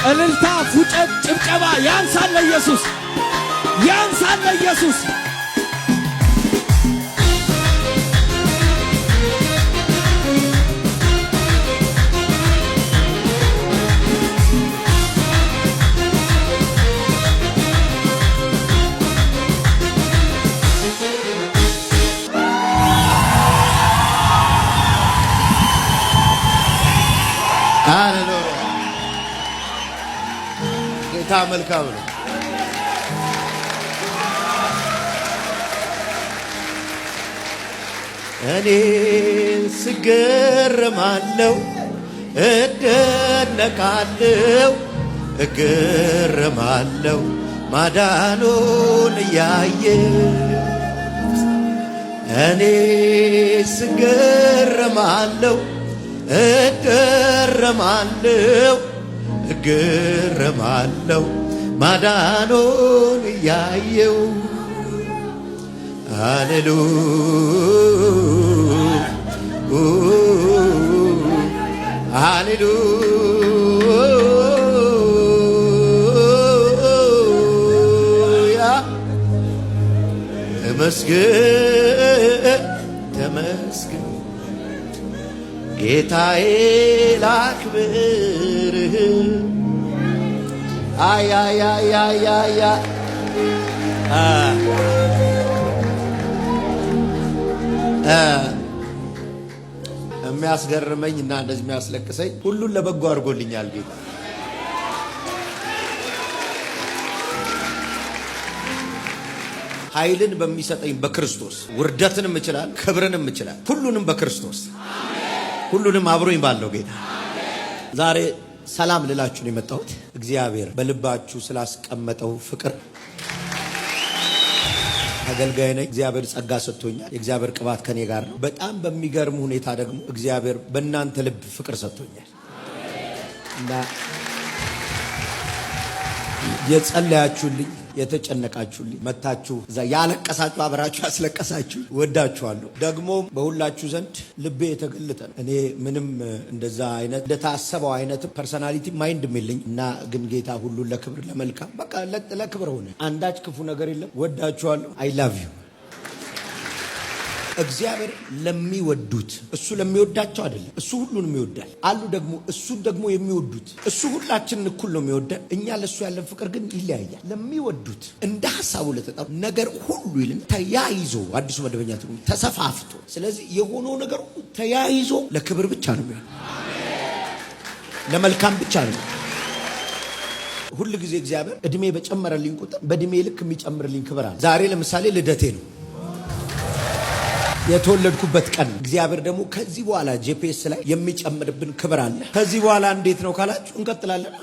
እልልታ፣ ፉጨት፣ ጭብጨባ ያንሳል ለኢየሱስ፣ ያንሳል ለኢየሱስ። ጌታ መልካም ነው። እኔ ስገረማለሁ፣ እደነቃለሁ፣ እገረማለሁ ማዳኑን እያየ እኔ ስገረማለሁ፣ እገረማለሁ፣ እገረማለሁ ማዳኑን እያየው። ሃሌሉያ ተመስገን ተመስገን ጌታዬ ላክብርህ። አያያያያያ የሚያስገርመኝ እና እንደዚህ የሚያስለቅሰኝ ሁሉን ለበጎ አድርጎልኛል ጌታ። ኃይልን በሚሰጠኝ በክርስቶስ ውርደትንም እችላል፣ ክብርንም እችላል። ሁሉንም በክርስቶስ ሁሉንም አብሮኝ ባለው ጌታ። ዛሬ ሰላም ልላችሁ ነው የመጣሁት። እግዚአብሔር በልባችሁ ስላስቀመጠው ፍቅር አገልጋይ ነኝ። እግዚአብሔር ጸጋ ሰጥቶኛል። የእግዚአብሔር ቅባት ከኔ ጋር ነው። በጣም በሚገርም ሁኔታ ደግሞ እግዚአብሔር በእናንተ ልብ ፍቅር ሰጥቶኛል እና የጸለያችሁልኝ፣ የተጨነቃችሁልኝ፣ መታችሁ እዛ ያለቀሳችሁ፣ አብራችሁ ያስለቀሳችሁ ወዳችኋለሁ። ደግሞ በሁላችሁ ዘንድ ልቤ የተገለጠ ነው። እኔ ምንም እንደዛ አይነት እንደታሰበው አይነት ፐርሰናሊቲ ማይንድ የለኝ እና ግን ጌታ ሁሉን ለክብር ለመልካም በቃ ለክብር ሆነ። አንዳች ክፉ ነገር የለም። ወዳችኋለሁ። አይ ላቭ ዩ። እግዚአብሔር ለሚወዱት እሱ ለሚወዳቸው አይደለም፣ እሱ ሁሉንም ይወዳል። አሉ ደግሞ እሱን ደግሞ የሚወዱት እሱ ሁላችንን እኩል ነው የሚወደን። እኛ ለሱ ያለን ፍቅር ግን ይለያያል። ለሚወዱት እንደ ሐሳቡ ለተጠሩ ነገር ሁሉ ይልን ተያይዞ፣ አዲሱ መደበኛ ትርጉም ተሰፋፍቶ። ስለዚህ የሆነው ነገር ሁሉ ተያይዞ ለክብር ብቻ ነው የሚሆነው፣ ለመልካም ብቻ ነው። ሁሉ ጊዜ እግዚአብሔር እድሜ በጨመረልኝ ቁጥር በእድሜ ልክ የሚጨምርልኝ ክብር አለ። ዛሬ ለምሳሌ ልደቴ ነው፣ የተወለድኩበት ቀን። እግዚአብሔር ደግሞ ከዚህ በኋላ ጂፒኤስ ላይ የሚጨምርብን ክብር አለ። ከዚህ በኋላ እንዴት ነው ካላችሁ እንቀጥላለን።